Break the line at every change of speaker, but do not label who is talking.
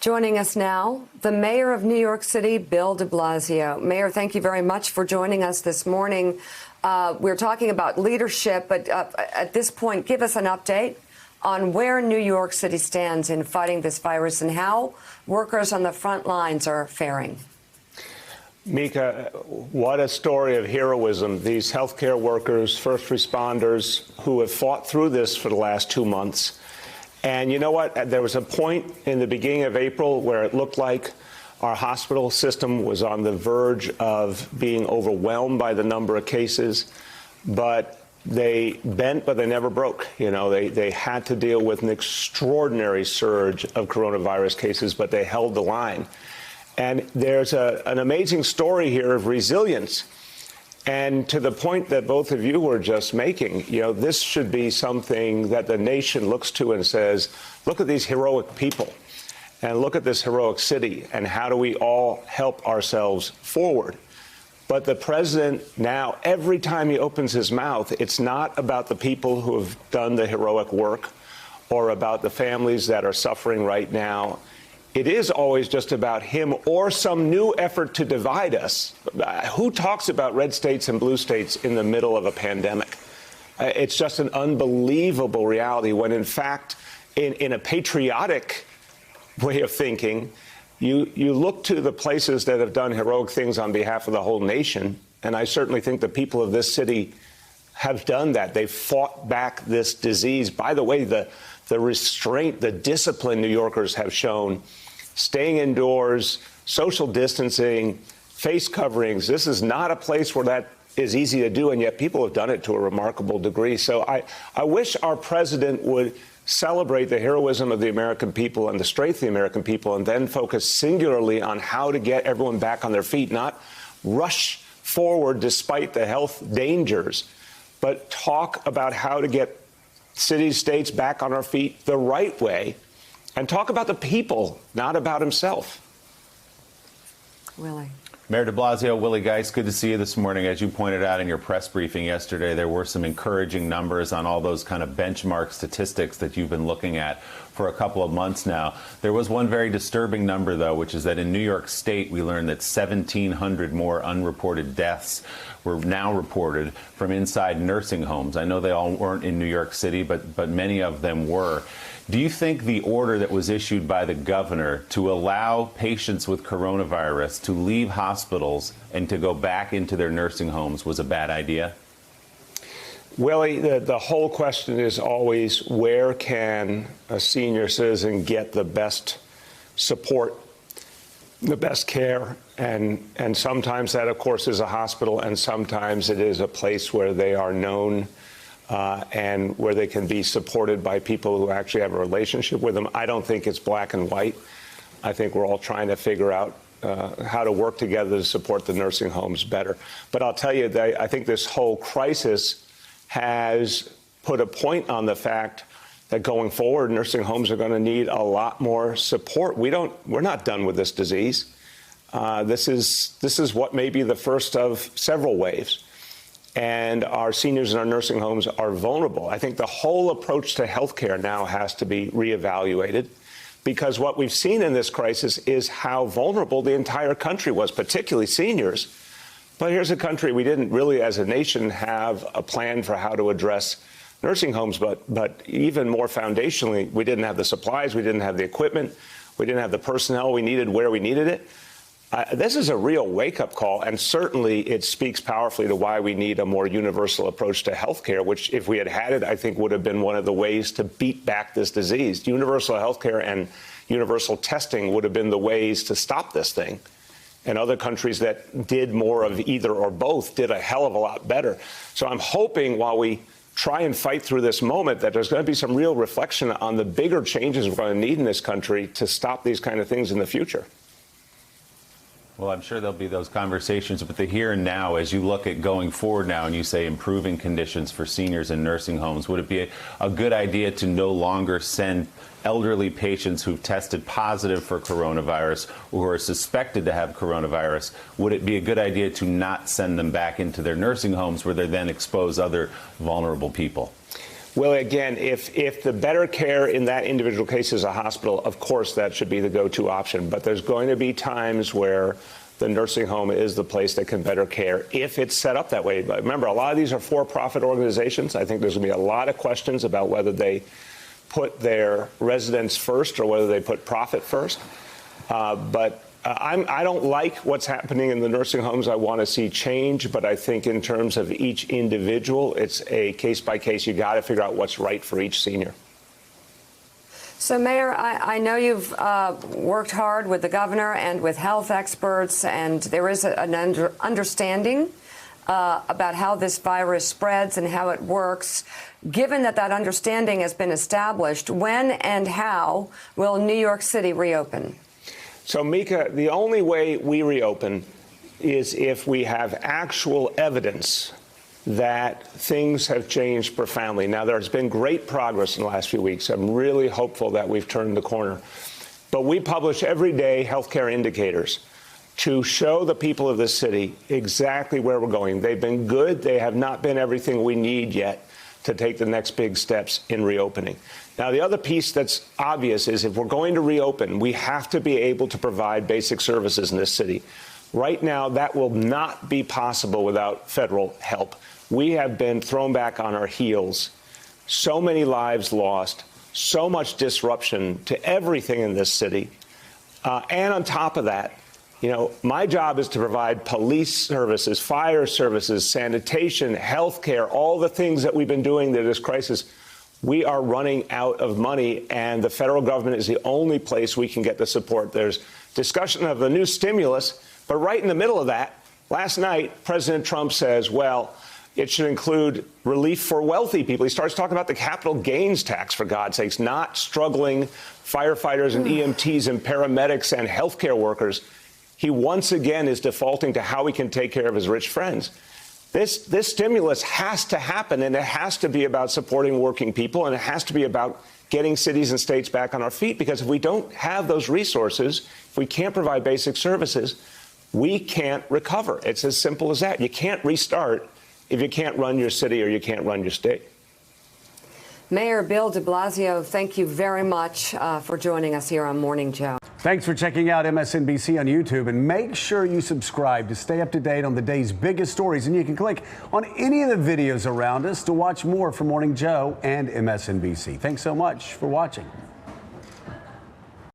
Joining us now, the mayor of New York City, Bill de Blasio. Mayor, thank you very much for joining us this morning. We're talking about leadership, but at this point, give us an update on where New York City stands in fighting this virus and how workers on the front lines are faring.
Mika, what a story of heroism. These healthcare workers, first responders who have fought through this for the last 2 months. And you know what? There was a point in the beginning of April where it looked like our hospital system was on the verge of being overwhelmed by the number of cases. But they bent, but they never broke. You know, they had to deal with an extraordinary surge of coronavirus cases, but they held the line. And there's an amazing story here of resilience. And to the point that both of you were just making, you know, this should be something that the nation looks to and says, look at these heroic people and look at this heroic city and how do we all help ourselves forward. But the president now, every time he opens his mouth, it's not about the people who have done the heroic work or about the families that are suffering right now. It is always just about him or some new effort to divide us. Who talks about red states and blue states in the middle of a pandemic? It's just an unbelievable reality when, in fact, in a patriotic way of thinking, you look to the places that have done heroic things on behalf of the whole nation. And I certainly think the people of this city have done that. They've fought back this disease. By the way, the restraint, the discipline New Yorkers have shown, staying indoors, social distancing, face coverings. This is not a place where that is easy to do, and yet people have done it to a remarkable degree. So I wish our president would celebrate the heroism of the American people and the strength of the American people and then focus singularly on how to get everyone back on their feet, not rush forward despite the health dangers, but talk about how to get cities, states back on our feet the right way. And talk about the people, not about himself.
Willie.
Mayor de Blasio, Willie Geist, good to see you this morning. As you pointed out in your press briefing yesterday, there were some encouraging numbers on all those kind of benchmark statistics that you've been looking at for a couple of months now. There was one very disturbing number, though, which is that in New York State, we learned that 1,700 more unreported deaths were now reported from inside nursing homes. I know they all weren't in New York City, but many of them were. Do you think the order that was issued by the governor to allow patients with coronavirus to leave hospitals and to go back into their nursing homes was a bad idea?
Willie, the whole question is always, where can a senior citizen get the best support, the best care? And sometimes that, of course, is a hospital, and sometimes it is a place where they are known and where they can be supported by people who actually have a relationship with them. I don't think it's black and white. I think we're all trying to figure out how to work together to support the nursing homes better. But I'll tell you that I think this whole crisis has put a point on the fact that going forward, nursing homes are going to need a lot more support. We're not done with this disease. This is what may be the first of several waves. And our seniors in our nursing homes are vulnerable. I think the whole approach to healthcare now has to be reevaluated, because what we've seen in this crisis is how vulnerable the entire country was, particularly seniors. But here's a country we didn't really, as a nation, have a plan for how to address nursing homes. But even more foundationally, we didn't have the supplies, we didn't have the equipment, we didn't have the personnel we needed where we needed it. This is a real wake-up call, and certainly it speaks powerfully to why we need a more universal approach to health care, which, if we had had it, I think would have been one of the ways to beat back this disease. Universal health care and universal testing would have been the ways to stop this thing. And other countries that did more of either or both did a hell of a lot better. So I'm hoping while we try and fight through this moment that there's going to be some real reflection on the bigger changes we're going to need in this country to stop these kind of things in the future.
Well, I'm sure there'll be those conversations, but the here and now, as you look at going forward now and you say improving conditions for seniors in nursing homes, would it be a good idea to no longer send elderly patients who've tested positive for coronavirus or who are suspected to have coronavirus? Would it be a good idea to not send them back into their nursing homes where they then expose other vulnerable people?
Well, again, if the better care in that individual case is a hospital, of course that should be the go-to option. But there's going to be times where the nursing home is the place that can better care if it's set up that way. But remember, a lot of these are for-profit organizations. I think there's going to be a lot of questions about whether they put their residents first or whether they put profit first. I don't like what's happening in the nursing homes. I want to see change, but I think in terms of each individual, it's a case by case. You got to figure out what's right for each senior.
So, Mayor, I know you've worked hard with the governor and with health experts, and there is an understanding about how this virus spreads and how it works. Given that that understanding has been established, when and how will New York City reopen?
So, Mika, the only way we reopen is if we have actual evidence that things have changed profoundly. Now, there's been great progress in the last few weeks. I'm really hopeful that we've turned the corner. But we publish every day healthcare indicators to show the people of this city exactly where we're going. They've been good. They have not been everything we need yet to take the next big steps in reopening. Now, the other piece that's obvious is if we're going to reopen, we have to be able to provide basic services in this city. Right now, that will not be possible without federal help. We have been thrown back on our heels. So many lives lost, so much disruption to everything in this city. And on top of that, you know, my job is to provide police services, fire services, sanitation, health care, all the things that we've been doing through this crisis. We are running out of money, and the federal government is the only place we can get the support. There's discussion of the new stimulus, but right in the middle of that, last night, President Trump says, well, it should include relief for wealthy people. He starts talking about the capital gains tax, for God's sakes, not struggling firefighters and EMTs and paramedics and healthcare workers. He once again is defaulting to how he can take care of his rich friends. This stimulus has to happen, and it has to be about supporting working people, and it has to be about getting cities and states back on our feet, because if we don't have those resources, if we can't provide basic services, we can't recover. It's as simple as that. You can't restart if you can't run your city or you can't run your state.
Mayor Bill de Blasio, thank you very much for joining us here on Morning Joe.
Thanks for checking out MSNBC on YouTube, and make sure you subscribe to stay up to date on the day's biggest stories. And you can click on any of the videos around us to watch more from Morning Joe and MSNBC. Thanks so much for watching.